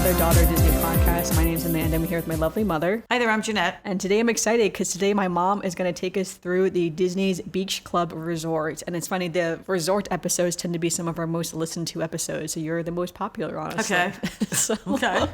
Mother-Daughter Disney podcast. My name's Amanda. I'm here with my lovely mother. Hi there, I'm Janette. And today I'm excited because today my mom is going to take us through the Disney's Beach Club Resort. And it's funny, the resort episodes tend to be some of our most listened to episodes. So you're the most popular, honestly. Okay. Okay.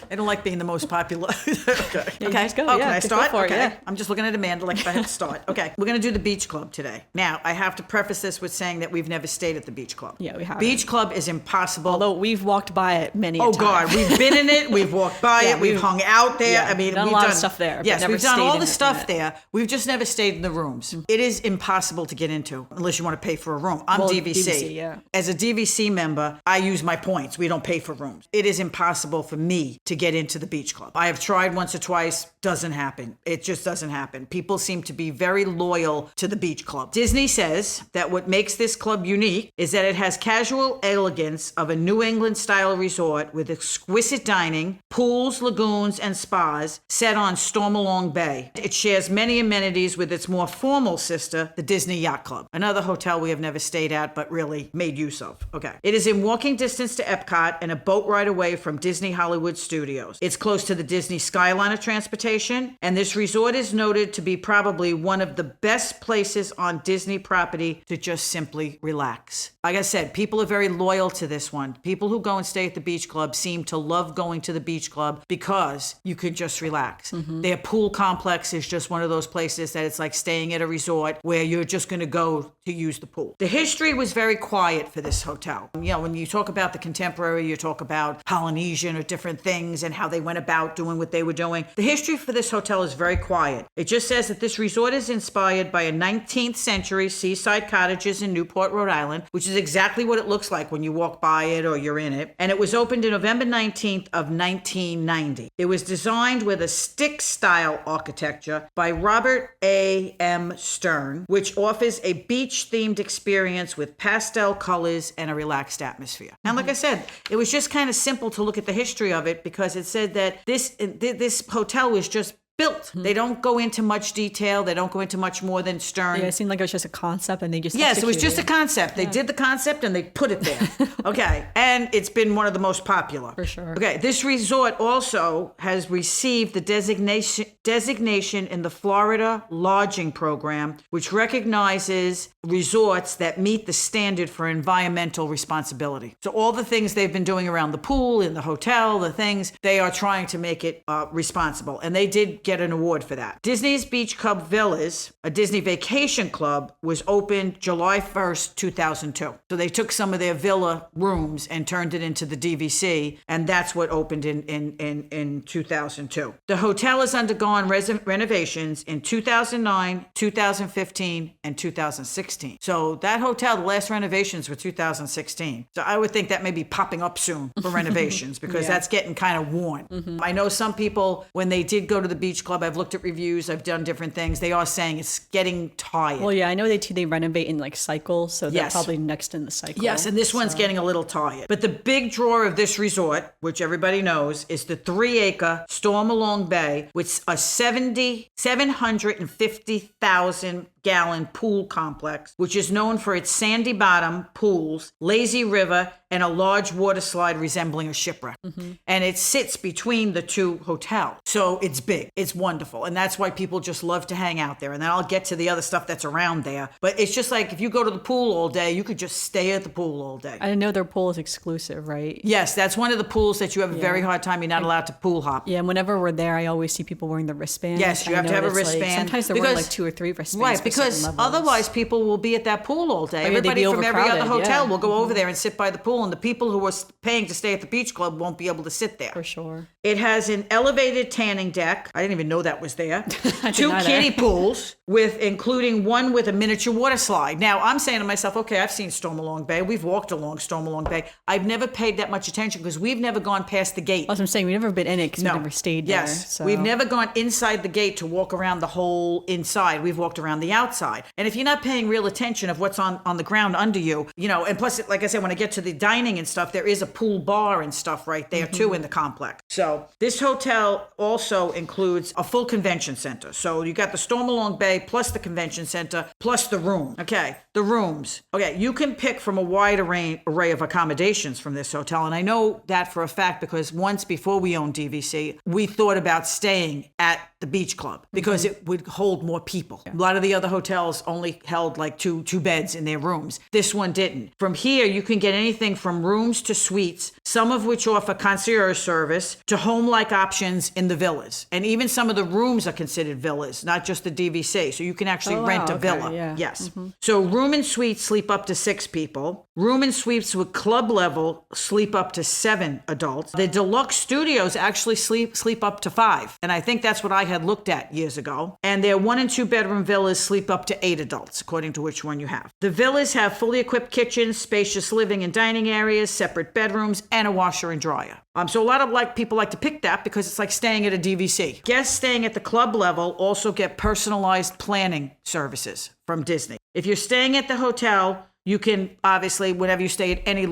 I don't like being the most popular. Okay. Yeah, Okay. go. Oh, Yeah, can I go start? for it, Okay. yeah. I'm just looking at Amanda like if I have to start. Okay. We're going to do the Beach Club today. Now, I have to preface this with saying that we've never stayed at the Beach Club. Yeah, we haven't. Beach Club is impossible. Although we've walked by it many Oh a time. God, we've been in it. We've walked by Yeah, it. We've hung out there. yeah, I mean, done a we've lot done of stuff there, but Yes, never we've done stayed all in the it. stuff there. We've just never stayed in the rooms. It is impossible to get into unless you want to pay for a room. I'm Well, DVC. DVC, yeah. As a DVC member, I use my points. We don't pay for rooms. It is impossible for me to get into the Beach Club. I have tried once or twice. Doesn't happen. It just doesn't happen. People seem to be very loyal to the Beach Club. Disney says that what makes this club unique is that it has casual elegance of a New England style resort with exquisite dining, pools, lagoons, and spas set on Stormalong Bay. It shares many amenities with its more formal sister, the Disney Yacht Club, another hotel we have never stayed at but really made use of. Okay. It is in walking distance to Epcot and a boat ride away from Disney Hollywood Studios. It's close to the Disney Skyliner transportation, and this resort is noted to be probably one of the best places on Disney property to just simply relax. Like I said, people are very loyal to this one. People who go and stay at the Beach Club seem to love going to the Beach Club because you could just relax. Their pool complex is just one of those places that it's like staying at a resort where you're just going to go to use the pool. The history was very quiet for this hotel. You know, when you talk about the contemporary, you talk about Polynesian or different things and how they went about doing what they were doing. The history for this hotel is very quiet. It just says that this resort is inspired by a 19th century seaside cottages in Newport, Rhode Island, which is exactly what it looks like when you walk by it or you're in it. And it was opened in November 19th of 1990. It was designed with a stick-style architecture by Robert A. M. Stern, which offers a beach-themed experience with pastel colors and a relaxed atmosphere. And like I said, it was just kind of simple to look at the history of it because it said that this hotel was just built. They don't go into much detail. They don't go into much more than Stern. Yeah, it seemed like it was just a concept and they just Yes, it was just a executed. concept. They did the concept and they put it there. Okay. And it's been one of the most popular. For sure. Okay. This resort also has received the designation in the Florida Lodging Program, which recognizes resorts that meet the standard for environmental responsibility. So all the things they've been doing around the pool, in the hotel, the things, they are trying to make it responsible. And they did get an award for that. Disney's Beach Club Villas, a Disney vacation club, was opened July 1st, 2002. So they took some of their villa rooms and turned it into the DVC, and that's what opened in 2002. The hotel has undergone renovations in 2009, 2015, and 2016. So that hotel, the last renovations were 2016. So I would think that may be popping up soon for renovations because that's getting kind of worn. I know some people, when they did go to the Beach Club, I've looked at reviews, I've done different things, they are saying it's getting tired. Well, yeah, I know they renovate in like cycles, so they're Yes. probably next in the cycle. Yes, and this one's getting a little tired. But the big draw of this resort, which everybody knows, is the 3-acre Stormalong Bay with a 750,000 gallon pool complex, which is known for its sandy bottom pools, lazy river, and a large water slide resembling a shipwreck. And it sits between the two hotels. So it's big. It's wonderful. And that's why people just love to hang out there. And then I'll get to the other stuff that's around there. But it's just like if you go to the pool all day, you could just stay at the pool all day. I know their pool is exclusive, right? Yes, that's one of the pools that you have a very hard time. You're not allowed to pool hop. Yeah, and whenever we're there, I always see people wearing the wristbands. Yes, you have I to have a notice, like, wristband. sometimes they're wearing like 2 or 3 wristbands. Right, for because certain levels. otherwise people will be at that pool all day. Oh, yeah, they'd Everybody be from every other overcrowded, hotel yeah. will go over there and sit by the pool, and the people who are paying to stay at the Beach Club won't be able to sit there. For sure. It has an elevated tanning deck. I didn't even know that was there. I 2 didn't either. kiddie pools, including one with a miniature water slide. Now, I'm saying to myself, okay, I've seen Stormalong Bay. We've walked along Stormalong Bay. I've never paid that much attention because we've never gone past the gate. That's what I'm saying. We've never been in it because we've never stayed there. Yes. So. We've never gone inside the gate to walk around the whole inside. We've walked around the outside. outside. And if you're not paying real attention of what's on the ground under you, and plus, like I said, when I get to the dining and stuff, there is a pool bar and stuff right there too in the complex. So this hotel also includes a full convention center. So you got the Stormalong Bay plus the convention center plus the room. Okay, the rooms. Okay, you can pick from a wide array of accommodations from this hotel. And I know that for a fact because once before we owned DVC, we thought about staying at the beach club because it would hold more people. Yeah. A lot of the other hotels only held like two beds in their rooms. This one didn't. From here, you can get anything from rooms to suites, some of which offer concierge service, to home-like options in the villas. And even some of the rooms are considered villas, not just the DVC. So you can actually rent a villa. Yeah. Yes. So room and suite sleep up to 6 people. Room and suites with club level sleep up to 7 adults. The deluxe studios actually sleep up to 5. And I think that's what I had looked at years ago. And their 1 and 2 bedroom villas sleep up to 8 adults, according to which one you have. The villas have fully equipped kitchens, spacious living and dining areas, separate bedrooms, and a washer and dryer. So a lot of people like to pick that because it's like staying at a DVC. Guests staying at the club level also get personalized planning services from Disney. If you're staying at the hotel, you can obviously, whenever you stay at any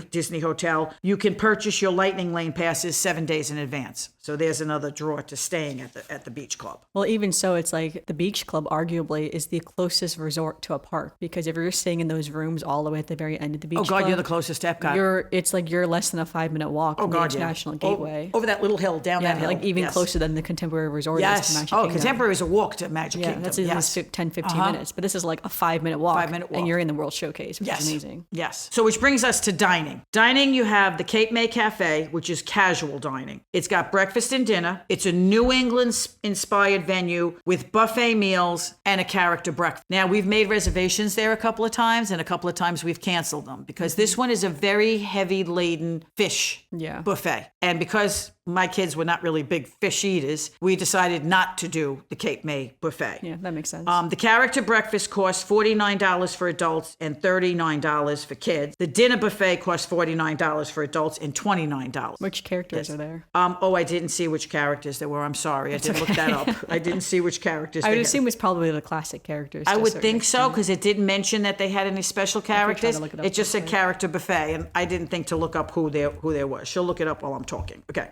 Disney hotel, you can purchase your Lightning Lane passes 7 days in advance. So there's another draw to staying at the beach club. Well, even so, it's like the beach club arguably is the closest resort to a park because if you're staying in those rooms all the way at the very end of the beach club. Oh God, you're the closest to Epcot. It's like you're less than a 5-minute walk from the International Gateway. Over that little hill, down that hill. Like even closer than the Contemporary Resort is to Magic Kingdom. Contemporary is a walk to Magic Kingdom. That's at least 10, 15 minutes. But this is like a 5-minute walk. 5-minute walk. And you're in the World Showcase, which is amazing. Yes. So which brings us to dining. Dining, you have the Cape May Cafe, which is casual dining. It's got breakfast and dinner. It's a New England-inspired venue with buffet meals and a character breakfast. Now, we've made reservations there a couple of times, and a couple of times we've canceled them because this one is a very heavy-laden fish buffet. And because my kids were not really big fish eaters, we decided not to do the Cape May buffet. Yeah, that makes sense. The character breakfast costs $49 for adults and $39 for kids. The dinner buffet costs $49 for adults and $29. Which characters are there? I didn't see which characters there were. I'm sorry. I didn't look that up. I didn't see which characters I would assume it's probably the classic characters. I would think so because it didn't mention that they had any special characters. It just said character buffet, and I didn't think to look up who there was. She'll look it up while I'm talking. Okay.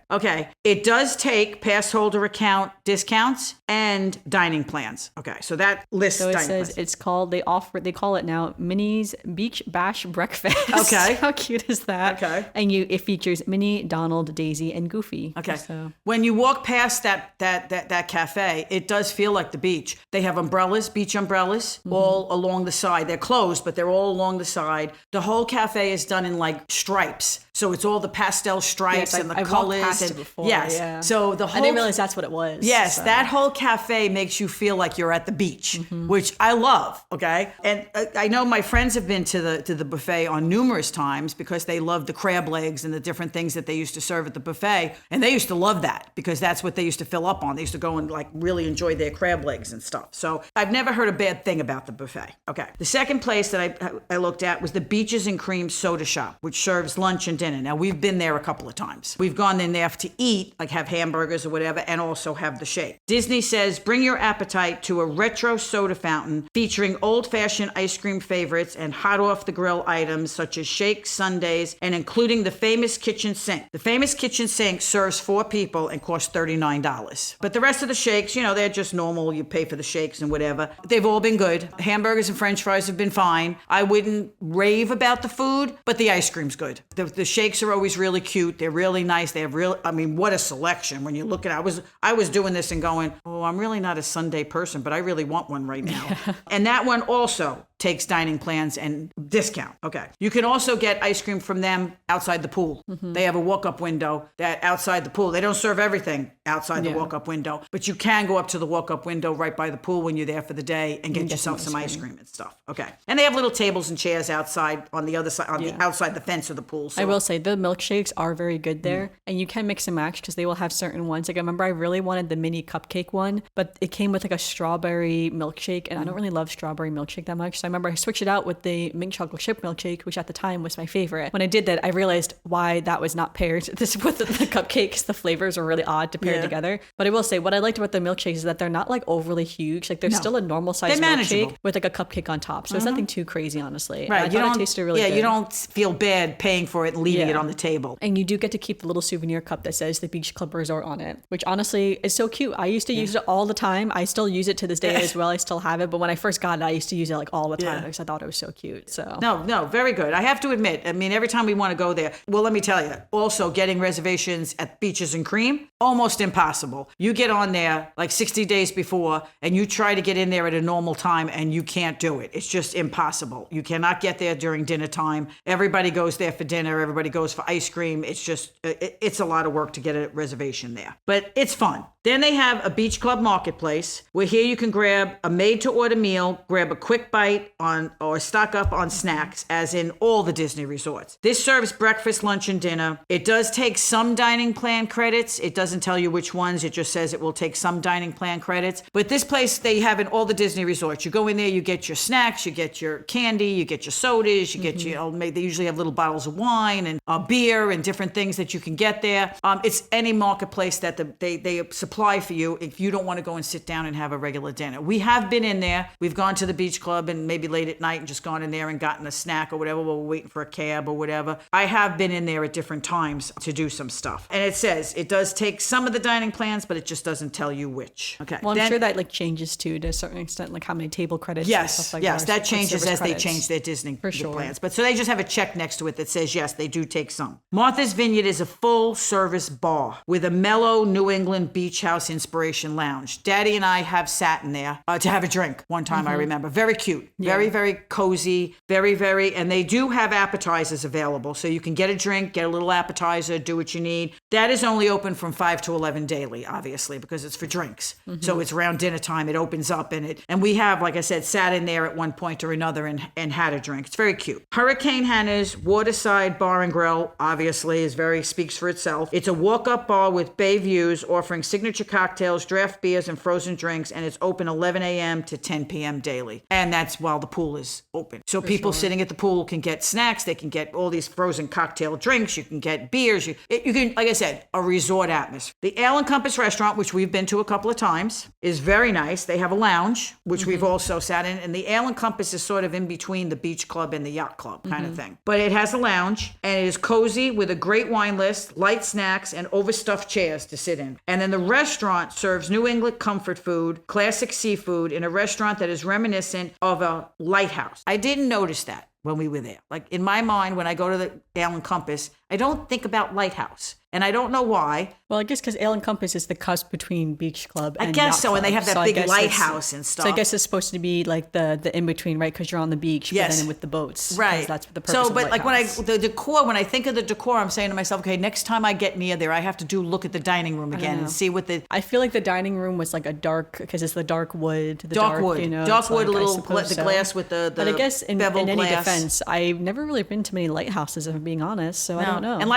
It does take pass holder account discounts and dining plans. Okay. So that lists dining plans. So it says it's called, they call it now Minnie's Beach Bash Breakfast. Okay. How cute is that? Okay. And it features Minnie, Donald, Daisy, and Goofy. Okay. So when you walk past that cafe, it does feel like the beach. They have umbrellas, beach umbrellas, all along the side. They're closed, but they're all along the side. The whole cafe is done in like stripes. So it's all the pastel stripes and the colors. I've walked past it before. Yes. Yeah. So the whole. I didn't realize that's what it was. Yes, so. That whole cafe makes you feel like you're at the beach, which I love. Okay, and I know my friends have been to the buffet on numerous times because they love the crab legs and the different things that they used to serve at the buffet, and they used to love that because that's what they used to fill up on. They used to go and like really enjoy their crab legs and stuff. So I've never heard a bad thing about the buffet. Okay, the second place that I looked at was the Beaches and Cream Soda Shop, which serves lunch and dinner. Now we've been there a couple of times. We've gone in there to eat, like have hamburgers or whatever, and also have the shake. Disney says, bring your appetite to a retro soda fountain featuring old-fashioned ice cream favorites and hot off the grill items such as shakes, sundaes, and including the famous kitchen sink. The famous kitchen sink serves 4 people and costs $39. But the rest of the shakes, they're just normal. You pay for the shakes and whatever. They've all been good. Hamburgers and French fries have been fine. I wouldn't rave about the food, but the ice cream's good. The shakes are always really cute. They're really nice. They have what a selection. When you look at it, I was doing this and going, I'm really not a Sunday person, but I really want one right now. And that one also takes dining plans and discount. Okay. You can also get ice cream from them outside the pool. They have a walk-up window that outside the pool. They don't serve everything outside the walk-up window, but you can go up to the walk-up window right by the pool when you're there for the day and get yourself some ice cream and stuff. Okay. And they have little tables and chairs outside on the other side, the outside the fence of the pool. So. I will say the milkshakes are very good there, and you can mix and match because they will have certain ones. Like I remember I really wanted the mini cupcake one, but it came with like a strawberry milkshake, and I don't really love strawberry milkshake that much, so I remember I switched it out with the mint chocolate chip milkshake, which at the time was my favorite. When I did that, I realized why that was not paired with the cupcakes. The flavors are really odd to pair together. But I will say, what I liked about the milkshakes is that they're not like overly huge. Like they're still a normal size milkshake with like a cupcake on top. So it's nothing too crazy, honestly. Right. And I thought it tasted really good. You don't feel bad paying for it and leaving it on the table. And you do get to keep the little souvenir cup that says the Beach Club Resort on it, which honestly is so cute. I used to use it all the time. I still use it to this day as well. I still have it. But when I first got it, I used to use it like all the time because I thought it was so cute. So No, very good. I have to admit, I mean, every time we want to go there, well, let me tell you, also getting reservations at Beaches and Cream, almost impossible. You get on there like 60 days before and you try to get in there at a normal time and you can't do it. It's just impossible. You cannot get there during dinner time. Everybody goes there for dinner. Everybody goes for ice cream. It's just, it's a lot of work to get a reservation there, but it's fun. Then they have a Beach Club Marketplace where here you can grab a made-to-order meal, grab a quick bite or stock up on snacks, as in all the Disney resorts. This serves breakfast, lunch, and dinner. It does take some dining plan credits. It doesn't tell you which ones. It just says it will take some dining plan credits. But this place, they have in all the Disney resorts. You go in there, you get your snacks, you get your candy, you get your sodas, you get your, they usually have little bottles of wine and beer and different things that you can get there. It's any marketplace that they supply for you if you don't want to go and sit down and have a regular dinner. We have been in there. We've gone to the Beach Club and maybe late at night and just gone in there and gotten a snack or whatever while we're waiting for a cab or whatever. I have been in there at different times to do some stuff. And it says it does take some of the dining plans, but it just doesn't tell you which. Okay. Well, I'm sure that like changes too to a certain extent, like how many table credits and stuff like that. Yes, that changes as they change their Disney plans. But so they just have a check next to it that says, yes, they do take some. Martha's Vineyard is a full service bar with a mellow New England beach house inspiration lounge. Daddy and I have sat in there to have a drink one time, I remember. Very cute. Very, very cozy. Very, and they do have appetizers available. So you can get a drink, get a little appetizer, do what you need. That is only open from 5 to 11 daily, obviously, because it's for drinks. So it's around dinner time. It opens up and we have, like I said, sat in there at one point or another and had a drink. It's very cute. Hurricane Hannah's Waterside Bar and Grill, obviously, speaks for itself. It's a walk-up bar with bay views offering signature cocktails, draft beers, and frozen drinks, and it's open 11 a.m. to 10 p.m. daily. And that's while the pool is open. So people sitting at the pool can get snacks. They can get all these frozen cocktail drinks. You can get beers. You can, like I said, a resort atmosphere. The Ale and Compass restaurant, which we've been to a couple of times, is very nice. They have a lounge, which we've also sat in. And the Ale and Compass is sort of in between the beach club and the yacht club kind of thing. But it has a lounge, and it is cozy with a great wine list, light snacks, and overstuffed chairs to sit in. And then the restaurant serves New England comfort food, classic seafood in a restaurant that is reminiscent of a lighthouse. I didn't notice that when we were there. Like in my mind, when I go to the Ale and Compass, I don't think about lighthouse. And I don't know why. Well, I guess because Ale and Compass is the cusp between Beach Club and I guess Yacht so, Club. and they have that big lighthouse and stuff. So I guess it's supposed to be like the in-between, right? Because you're on the beach, but then with the boats. Right. That's the purpose of but like when lighthouse. I think of the decor, I'm saying to myself, okay, next time I get near there, I have to look at the dining room again and see what the... I feel like the dining room was like a dark, because it's the dark wood. Dark wood, you know, dark wood, like, a little the glass with the But I guess in any glass. defense, I've never really been to many lighthouses, if I'm being honest, so I don't know. And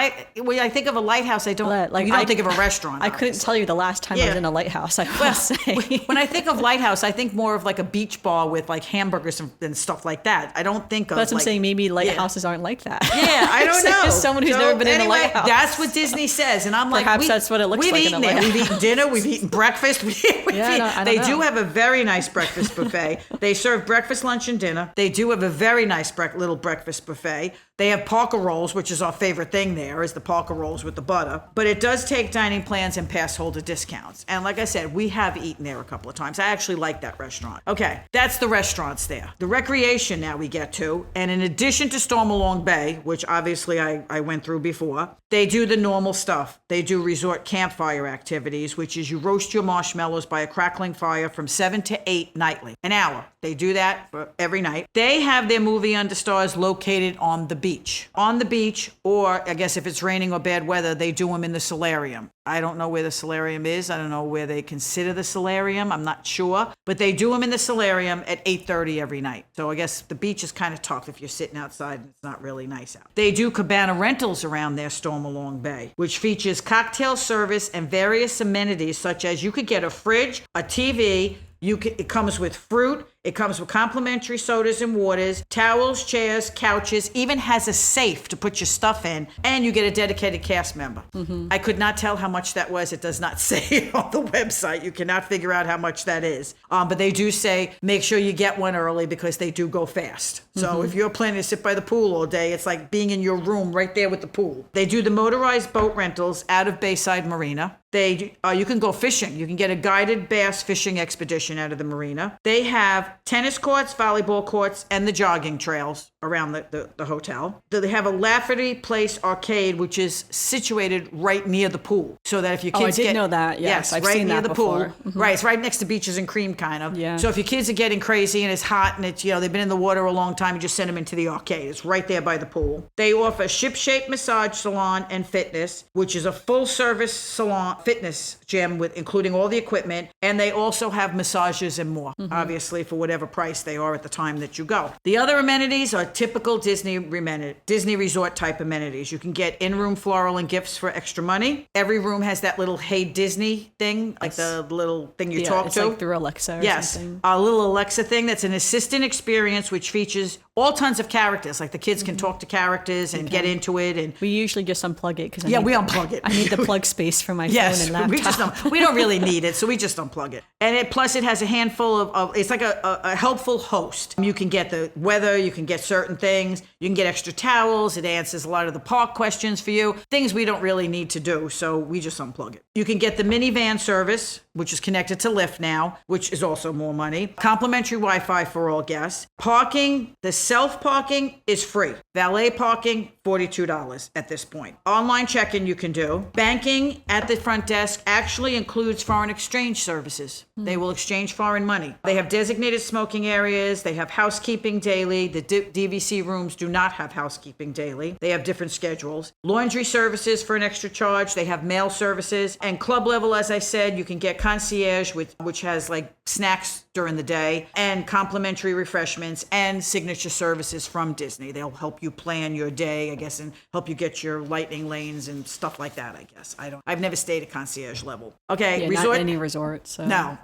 when I think of a lighthouse, I don't... Like, you don't think of a restaurant. I couldn't tell you the last time I was in a lighthouse, I will say. When I think of lighthouse, I think more of like a beach bar with like hamburgers and stuff like that. I don't think of... That's what I'm saying. Maybe lighthouses aren't like that. Yeah, I don't know. As someone who's never been in a lighthouse. That's what Disney says. And I'm like... Perhaps that's what it looks like in a lighthouse. We've eaten dinner. We've eaten breakfast. They do have a very nice breakfast buffet. They serve breakfast, lunch, and dinner. They do have a very nice little breakfast buffet. They have Parker rolls, which is our favorite thing there, is the Parker rolls with the butter. But it does take dining plans and pass holder discounts. And like I said, we have eaten there a couple of times. I actually like that restaurant. Okay, that's the restaurants there. The recreation now we get to. And in addition to Stormalong Bay, which obviously I went through before, they do the normal stuff. They do resort campfire activities, which is you roast your marshmallows by a crackling fire from 7 to 8 nightly. An hour. They do that for every night. They have their movie Understars located on the beach. On the beach, or I guess if it's raining or bad weather, they do them in the solarium. I don't know where the solarium is. I don't know where they consider the solarium. I'm not sure. But they do them in the solarium at 8:30 every night. So I guess the beach is kind of tough if you're sitting outside and it's not really nice out. They do cabana rentals around their Stormalong Bay, which features cocktail service and various amenities such as you could get a fridge, a TV, It comes with fruit. It comes with complimentary sodas and waters, towels, chairs, couches, even has a safe to put your stuff in, and you get a dedicated cast member. I could not tell how much that was. It does not say on the website. You cannot figure out how much that is. But they do say make sure you get one early because they do go fast. So if you're planning to sit by the pool all day, it's like being in your room right there with the pool. They do the motorized boat rentals out of Bayside Marina. You can go fishing. You can get a guided bass fishing expedition out of the marina. They have tennis courts, volleyball courts, and the jogging trails around the hotel. They have a Lafferty Place arcade, which is situated right near the pool, so that if your kids I did know that. Yes, I've right seen near that the before. pool. Right, it's right next to Beaches and Cream, kind of. Yeah. So if your kids are getting crazy and it's hot and it's they've been in the water a long time, you just send them into the arcade. It's right there by the pool. They offer a ship-shape massage salon and fitness, which is a full-service salon fitness gym with including all the equipment, and they also have massages and more, obviously for whatever price they are at the time that you go. The other amenities are typical Disney resort type amenities. You can get in-room floral and gifts for extra money. Every room has that little Hey Disney thing, like the little thing you talk to. Like through Alexa or something. A little Alexa thing that's an assistant experience which features all tons of characters. Like the kids can talk to characters and get into it. And we usually just unplug it because we unplug it. I need the plug space for my phone and laptop. We don't really need it, so we just unplug it. And plus it has a handful of it's like a helpful host. You can get the weather, you can get certain things, you can get extra towels, it answers a lot of the park questions for you, things we don't really need to do, so we just unplug it. You can get the minivan service, which is connected to Lyft now, which is also more money. Complimentary Wi-Fi for all guests. Parking, the self-parking is free. Valet parking, $42 at this point. Online check-in you can do. Banking at the front desk actually includes foreign exchange services. They will exchange foreign money. They have designated smoking areas. They have housekeeping daily. The DVC rooms do not have housekeeping daily. They have different schedules. Laundry services for an extra charge. They have mail services. And club level, as I said, you can get concierge, which has like snacks during the day, and complimentary refreshments and signature services from Disney. They'll help you plan your day, I guess, and help you get your lightning lanes and stuff like that, I guess. I've never stayed at concierge level. Okay, resort. Not any resort. So. No.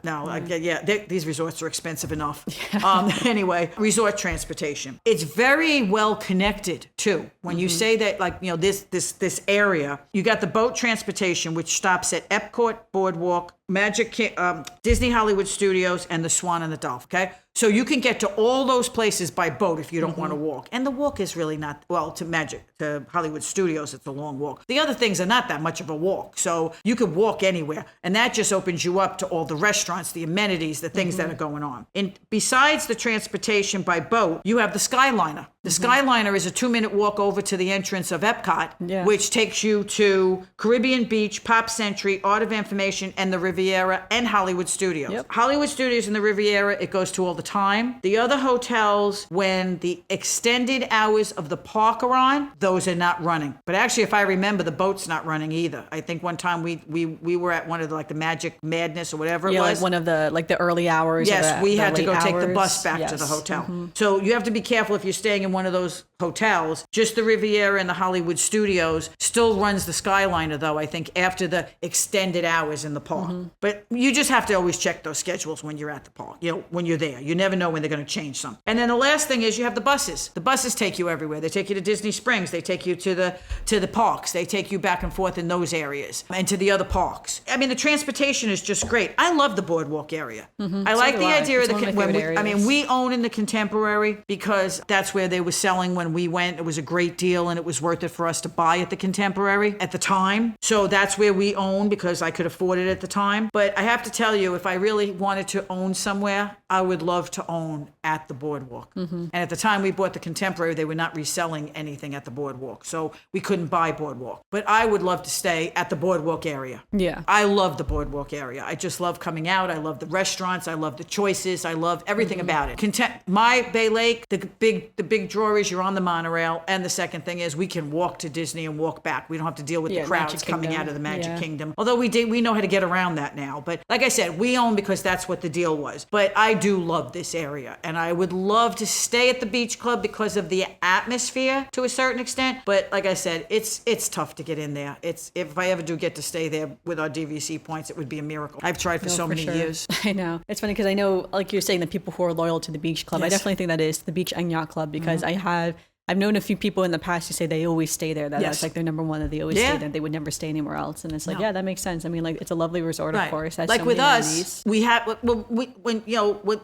These resorts are expensive enough. Anyway, resort transportation. It's very well connected too. When you say that, like, this area, you got the boat transportation, which stops at Epcot Boardwalk, Disney Hollywood Studios, and the Swan and the Dolphin. Okay, so you can get to all those places by boat if you don't want to walk. And the walk is really not, to Hollywood Studios, it's a long walk. The other things are not that much of a walk, so you could walk anywhere, and that just opens you up to all the restaurants, the amenities, the things that are going on. And besides the transportation by boat, you have the Skyliner. The Skyliner is a 2-minute walk over to the entrance of Epcot, which takes you to Caribbean Beach, Pop Century, Art of Information, and the Riviera, and Hollywood Studios. Yep. Hollywood Studios and the Riviera, it goes to all the time. The other hotels, when the extended hours of the park are on, those are not running. But actually, if I remember, the boat's not running either. I think one time we were at one of the Magic Madness or whatever it was. Like one of the early hours. Yes, we had to go take the bus back to the hotel. So you have to be careful if you're staying in one of those hotels. Just the Riviera and the Hollywood Studios still runs the Skyliner, though, I think, after the extended hours in the park. But you just have to always check those schedules when you're at the park, when you're there. You never know when they're going to change something. And then the last thing is you have the buses. The buses take you everywhere. They take you to Disney Springs. They take you to the parks. They take you back and forth in those areas and to the other parks. I mean, the transportation is just great. I love the boardwalk area. I like the idea of we own in the Contemporary because that's where they were selling when we went. It was a great deal and it was worth it for us to buy at the Contemporary at the time. So that's where we own because I could afford it at the time. But I have to tell you, if I really wanted to own somewhere, I would love to own at the boardwalk. And at the time we bought the Contemporary, they were not reselling anything at the boardwalk. So we couldn't buy boardwalk. But I would love to stay at the boardwalk area. Yeah. I love the boardwalk area. I just love coming out. I love the restaurants. I love the choices. I love everything about it. My Bay Lake, the big draw is you're on the monorail. And the second thing is we can walk to Disney and walk back. We don't have to deal with the crowds Magic coming Kingdom. out of the Magic Yeah. Kingdom. Although we know how to get around that now. But like I said, we own because that's what the deal was. But I do love this area. And I would love to stay at the beach club because of the atmosphere to a certain extent. But like I said, it's tough to get in there. If I ever do get to stay there with our DVC points, it would be a miracle. I've tried for so many years. I know. It's funny because I know, like you're saying, the people who are loyal to the beach club. Yes. I definitely think that is the beach and yacht club because I've known a few people in the past who say they always stay there. That's like their number one, that they always stay there. They would never stay anywhere else. And it's like, yeah, that makes sense. I mean, like, it's a lovely resort, of course. Has like so with many us, amenities. we have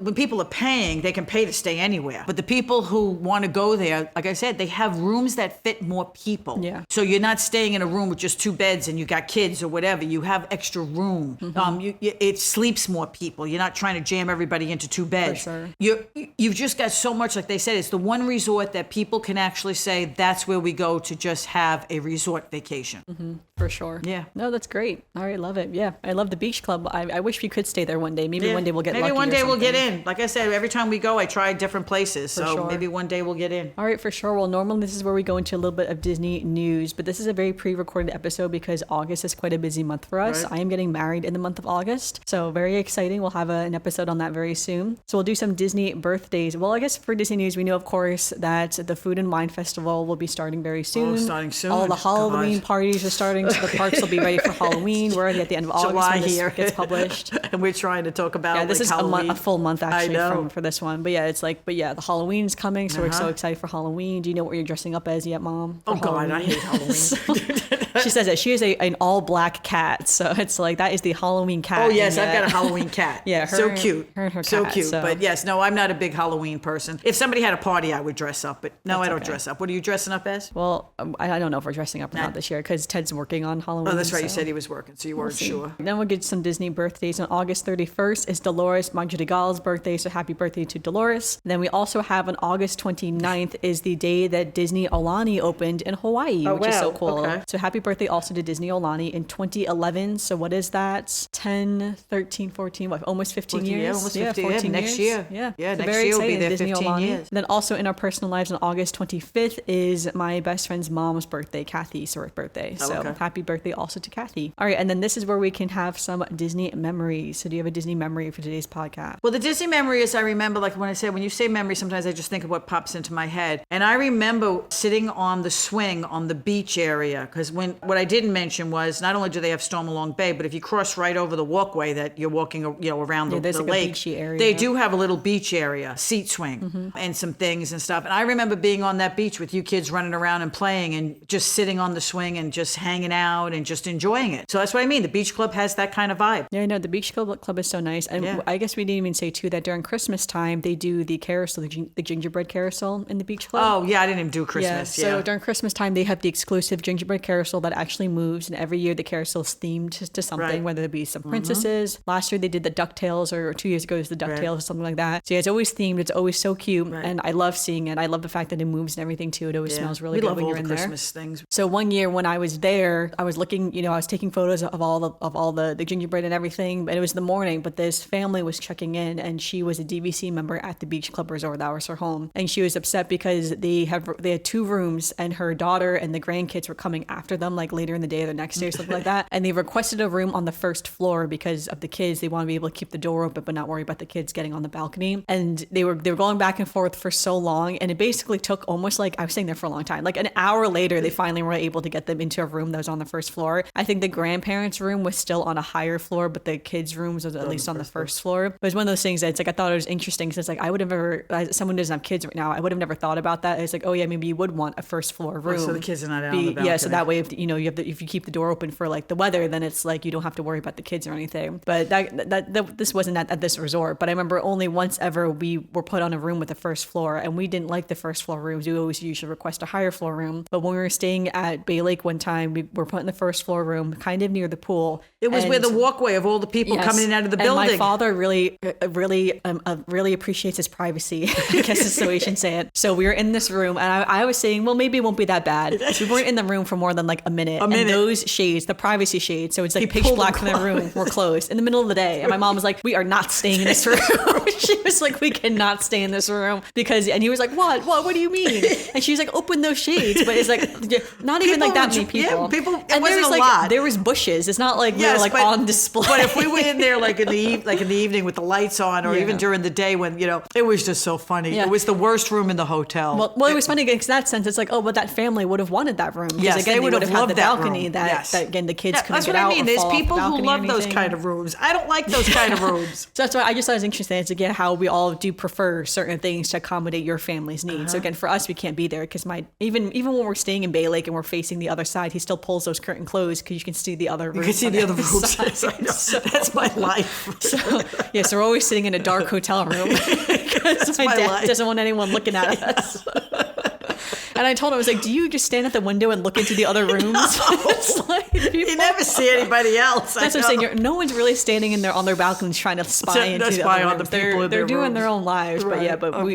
when people are paying, they can pay to stay anywhere. But the people who want to go there, like I said, they have rooms that fit more people. Yeah. So you're not staying in a room with just 2 beds and you got kids or whatever. You have extra room. It sleeps more people. You're not trying to jam everybody into 2 beds. For sure. You've just got so much. Like they said, it's the one resort that people can actually say that's where we go to just have a resort vacation. For sure. Yeah. No, that's great. All right, love it. Yeah, I love the beach club. I wish we could stay there one day. Maybe one day we'll get lucky. Maybe one or day we'll something. get in. Like I said, every time we go, I try different places. So sure. maybe one day we'll get in. All right, for sure. Well, normally this is where we go into a little bit of Disney news, but this is a very pre-recorded episode because August is quite a busy month for us. Right. I am getting married in the month of August, so very exciting. We'll have an episode on that very soon. So we'll do some Disney birthdays. Well, I guess for Disney news, we know, of course, that the Food and Wine Festival will be starting very soon. Starting soon. All the Halloween God. parties are starting, so the parks will be ready for Halloween. We're already at the end of August July when this here. gets published. And we're trying to talk about Yeah, this is Halloween. a full month actually I know. for this one. But yeah, the Halloween's coming, so we're so excited for Halloween. Do you know what you're dressing up as yet, Mom? Oh God, I hate Halloween. She says that she is an all black cat, so it's like that is the Halloween cat. Oh yes, and I've got a Halloween cat. Yeah, so cute. her and her so cat, cute. so- But yes, no, I'm not a big Halloween person. If somebody had a party, I would dress up. But no, I don't okay. dress up. What are you dressing up as? Well, I don't know if we're dressing up or not this year because Ted's working on Halloween. Oh, that's right. You so said he was working, so you weren't sure. Then we'll get some Disney birthdays. On August 31st is Dolores Madrigal's birthday, so happy birthday to Dolores. Then we also have on August 29th is the day that Disney Aulani opened in Hawaii, which is so wow. cool. Okay. So happy birthday also to Disney Aulani in 2011. So what is that? 10, 13, 14, what, almost 15 years? Yeah, almost 15. 14 next years. year. Yeah, Yeah, So next very year will be exciting, there Disney 15 Aulani. years. Then also in our personal lives on August 25th is my best friend's mom's birthday, Kathy's birthday. So okay. happy birthday also to Kathy. All right, and then this is where we can have some Disney memories. So do you have a Disney memory for today's podcast? Well, the Disney memory is I remember, like when you say memory, sometimes I just think of what pops into my head. And I remember sitting on the swing on the beach area because what I didn't mention was not only do they have Stormalong Bay, but if you cross right over the walkway that you're walking, around the there's like a lake, beachy area. they do have a little beach area, seat swing, and some things and stuff. And I remember being on that beach with you kids running around and playing and just sitting on the swing and just hanging out and just enjoying it. So that's what I mean. The beach club has that kind of vibe. Yeah, no, the Beach Club is so nice. And Yeah. I guess we didn't even say, too, that during Christmas time, they do the carousel, the gingerbread carousel in the Beach Club. Oh, yeah, I didn't even do Christmas. Yeah. So during Christmas time, they have the exclusive gingerbread carousel that actually moves. And every year, the carousel is themed to something, Right. whether it be some princesses. Last year, they did the DuckTales, or 2 years ago, it was the DuckTales or something like that. So yeah, it's always themed. It's always so cute. Right. And I love seeing it. I love the fact that it moves and everything, too. It always smells really we good love when all you're the in there. Christmas things. So one year when I was there, I was looking, I was taking photos of all the gingerbread and everything, and it was the morning, but this family was checking in and she was a DVC member at the Beach Club Resort. That was her home. And she was upset because they had 2 rooms and her daughter and the grandkids were coming after them like later in the day or the next day or something like that. And they requested a room on the first floor because of the kids. They want to be able to keep the door open but not worry about the kids getting on the balcony. And they were going back and forth for so long, and it basically took almost like I was staying there for a long time. Like an hour later, they finally were able to get them into a room that was on the first floor. I think the grandparents' room was still on a higher floor, but the kids' rooms was at least on the first floor. But it's one of those things that it's like I thought it was interesting because it's like I would have never, as someone who doesn't have kids right now, I would have never thought about that. It's like, oh yeah, maybe you would want a first floor room. So the kids are not out on the balcony. Yeah, so that way if you have if you keep the door open for like the weather, then it's like you don't have to worry about the kids or anything. But this wasn't at this resort. But I remember only once ever we were put on a room with the first floor, and we didn't like the first floor rooms. We always usually request a higher floor room. But when we were staying at Bay Lake one time, we were put in the first floor room, kind of near the pool. It was where the walkway of all the people coming in and out of the building. And my father really appreciates his privacy. I guess is the way you should say it. So we were in this room, and I was saying, well, maybe it won't be that bad. We weren't in the room for more than like a minute. And those shades, the privacy shades, so it's like pitch black in the room, were closed in the middle of the day. And my mom was like, we are not staying in this room. She was like, we cannot stay in this room because, and he was like, what do you mean? And she was like, open those shades. But it's like, not even like that many people. Yeah, people, and wasn't there was a lot. There was bushes. It's not like we were like on display. But if we were in there like in the evening with the lights on, or even during the day when, it was just so funny. Yeah. It was the worst room in the hotel. Well, it was funny because in that sense, it's like, oh, but that family would have wanted that room. Yes, again, they would have had the that balcony room. that again, the kids couldn't that's get what out. I mean. There's people who love those kind of rooms. I don't like those kind of rooms. So that's why I just thought it was interesting to get how we all do prefer certain things to accommodate your family's needs. So again, for us, we can't be there because even when we're staying in Bay Lake and we're facing the other side, he still pulls those curtain closed because you can see the other rooms. You can see the other rooms. So, that's my life. So we're always sitting in a dark hotel room because my dad doesn't want anyone looking at us. And I told him, I was like, do you just stand at the window and look into the other rooms? It's like, you never see anybody else. That's what I'm saying. No one's really standing in there on their balconies trying to spy into the other rooms. They're doing their own lives. Right. But